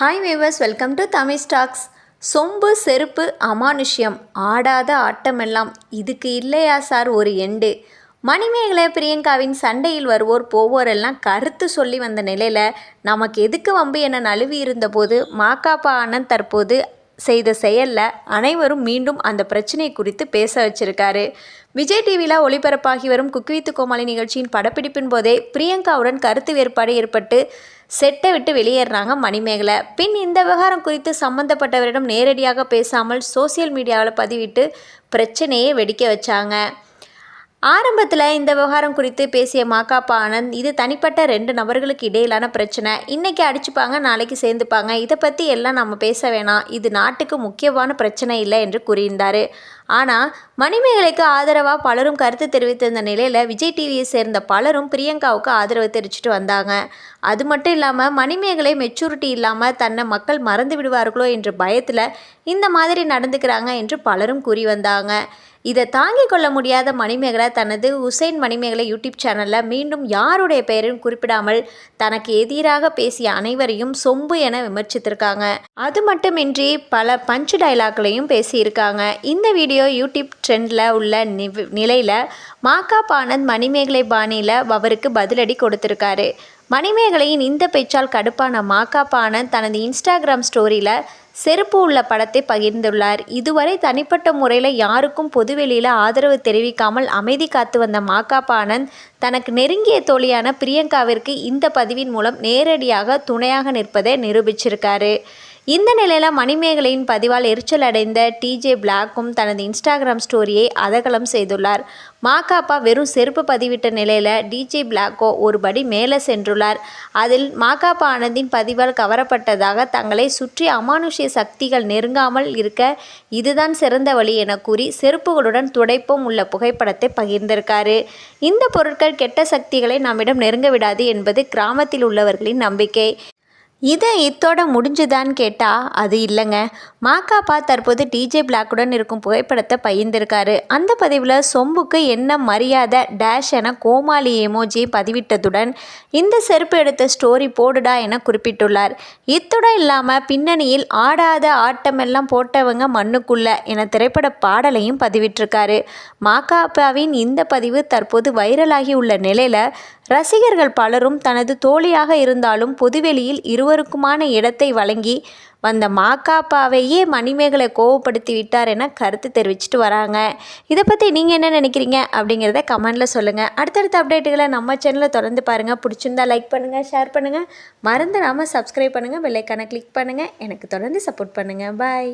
Hi viewers, welcome to Tamil stocks. சொம்பு செருப்பு அமானுஷ்யம், ஆடாத ஆட்டமெல்லாம், இதுக்கு இல்லையா சார் ஒரு எண்டு? மணிமேகலை பிரியங்காவின் சண்டையில் வருவோர் போவோரெல்லாம் கருத்து சொல்லி வந்த நிலையில் நமக்கு எதுக்கு வம்பு என நழுவி இருந்தபோது மாகாபா ஆனந்த் தற்போது செய்த செயலில் அனைவரும் மீண்டும் அந்த பிரச்சனை குறித்து பேச வச்சிருக்காரு. விஜய் டிவியில் ஒளிபரப்பாகி வரும் குக் வித் கோமாளி நிகழ்ச்சியின் படப்பிடிப்பின் போதே பிரியங்காவுடன் கருத்து வேறுபாடு ஏற்பட்டு செட்டை விட்டு வெளியேறாங்க மணிமேகலை. பின் இந்த விவகாரம் குறித்து சம்பந்தப்பட்டவரிடம் நேரடியாக பேசாமல் சோசியல் மீடியாவில் பதிவிட்டு பிரச்சனையை வெடிக்க வச்சாங்க. ஆரம்பத்தில் இந்த விவகாரம் குறித்து பேசிய மாகாபா ஆனந்த், இது தனிப்பட்ட 2 நபர்களுக்கு இடையிலான பிரச்சனை, இன்றைக்கி அடிச்சுப்பாங்க நாளைக்கு சேர்ந்துப்பாங்க, இதை பற்றி எல்லாம் நம்ம பேச வேணாம், இது நாட்டுக்கு முக்கியமான பிரச்சனை இல்லை என்று கூறியிருந்தார். ஆனால் மணிமேகலைக்கு ஆதரவாக பலரும் கருத்து தெரிவித்திருந்த நிலையில் விஜய் டிவியை சேர்ந்த பலரும் பிரியங்காவுக்கு ஆதரவு தெரிவிச்சுட்டு வந்தாங்க. அது மட்டும் இல்லாமல் மணிமேகலை மெச்சூரிட்டி இல்லாமல் தன்னை மக்கள் மறந்து விடுவார்களோ என்ற பயத்தில் இந்த மாதிரி நடந்துக்கிறாங்க என்று பலரும் கூறி வந்தாங்க. இதை தாங்கிக் கொள்ள முடியாத மணிமேகலை தனது உசைன் மணிமேகலை யூடியூப் சேனலில் மீண்டும் யாருடைய பெயரையும் குறிப்பிடாமல் தனக்கு எதிராக பேசிய அனைவரையும் சொம்பு என விமர்சித்திருக்காங்க. அது மட்டுமின்றி பல பஞ்ச் டைலாக்லையும் பேசியிருக்காங்க. இந்த வீடியோ யூடியூப் ட்ரெண்டில் உள்ள நிலையில் மாகாபா ஆனந்த் மணிமேகலை பாணியில் அவருக்கு பதிலடி கொடுத்திருக்காரு. மணிமேகலையின் இந்த பேச்சால் கடுப்பான மாகாபா ஆனந்த் தனது இன்ஸ்டாகிராம் ஸ்டோரியில் செருப்பு உள்ள படத்தை பகிர்ந்துள்ளார். இதுவரை தனிப்பட்ட முறையில் யாருக்கும் பொதுவெளியில் ஆதரவு தெரிவிக்காமல் அமைதி காத்து வந்த மாகாபா ஆனந்த் தனக்கு நெருங்கிய தோழியான பிரியங்காவிற்கு இந்த பதிவின் மூலம் நேரடியாக துணையாக நிற்பதை நிரூபிச்சிருக்காரு. இந்த நிலையில் மணிமேகலையின் பதிவால் எரிச்சல் அடைந்த டிஜே பிளாக்கும் தனது இன்ஸ்டாகிராம் ஸ்டோரியை அதகலம் செய்துள்ளார். மாகாபா வெறும் செருப்பு பதிவிட்ட நிலையில் டிஜே பிளாக்கோ ஒரு படி மேலே சென்றுள்ளார். அதில் மாகாபா ஆனந்தின் பதிவால் கவரப்பட்டதாக தங்களை சுற்றி அமானுஷ்ய சக்திகள் நெருங்காமல் இருக்க இதுதான் சிறந்த வழி என கூறி செருப்புகளுடன் துடைப்பும் உள்ள புகைப்படத்தை பகிர்ந்திருக்காரு. இந்த பொருட்கள் கெட்ட சக்திகளை நம்மிடம் நெருங்க விடாது என்பது கிராமத்தில் உள்ளவர்களின் நம்பிக்கை. இதை இத்தோட முடிஞ்சுதான்னு கேட்டால் அது இல்லைங்க. மாகாபா தற்போது டிஜே பிளாக்குடன் இருக்கும் புகைப்படத்தை பகிர்ந்திருக்காரு. அந்த பதிவில் சொம்புக்கு என்ன மரியாதை டேஷ் என கோமாளி எமோஜியை பதிவிட்டதுடன் இந்த செருப்பு எடுத்த ஸ்டோரி போடுடா என குறிப்பிட்டுள்ளார். இத்துடன் இல்லாமல் பின்னணியில் ஆடாத ஆட்டமெல்லாம் போட்டவங்க மண்ணுக்குள்ள என திரைப்பட பாடலையும் பதிவிட்டிருக்காரு. மாகாபாவின் இந்த பதிவு தற்போது வைரலாகி உள்ள நிலையில் ரசிகர்கள் பலரும் தனது தோழியாக இருந்தாலும் பொதுவெளியில் இருவருக்குமான இடத்தை வழங்கி வந்த மாகாபாவையே மணிமேகலை கோவப்படுத்தி விட்டார் என கருத்து தெரிவிச்சிட்டு வராங்க. இதை பற்றி நீங்கள் என்ன நினைக்கிறீங்க அப்படிங்கிறத கமெண்டில் சொல்லுங்கள். அடுத்தடுத்த அப்டேட்டுகளை நம்ம சேனலில் தொடர்ந்து பாருங்கள். பிடிச்சிருந்தா லைக் பண்ணுங்கள், ஷேர் பண்ணுங்கள், மறந்துடாமல் சப்ஸ்கிரைப் பண்ணுங்கள், பெல் ஐகானை கிளிக் பண்ணுங்கள். எனக்கு தொடர்ந்து சப்போர்ட் பண்ணுங்கள். பாய்.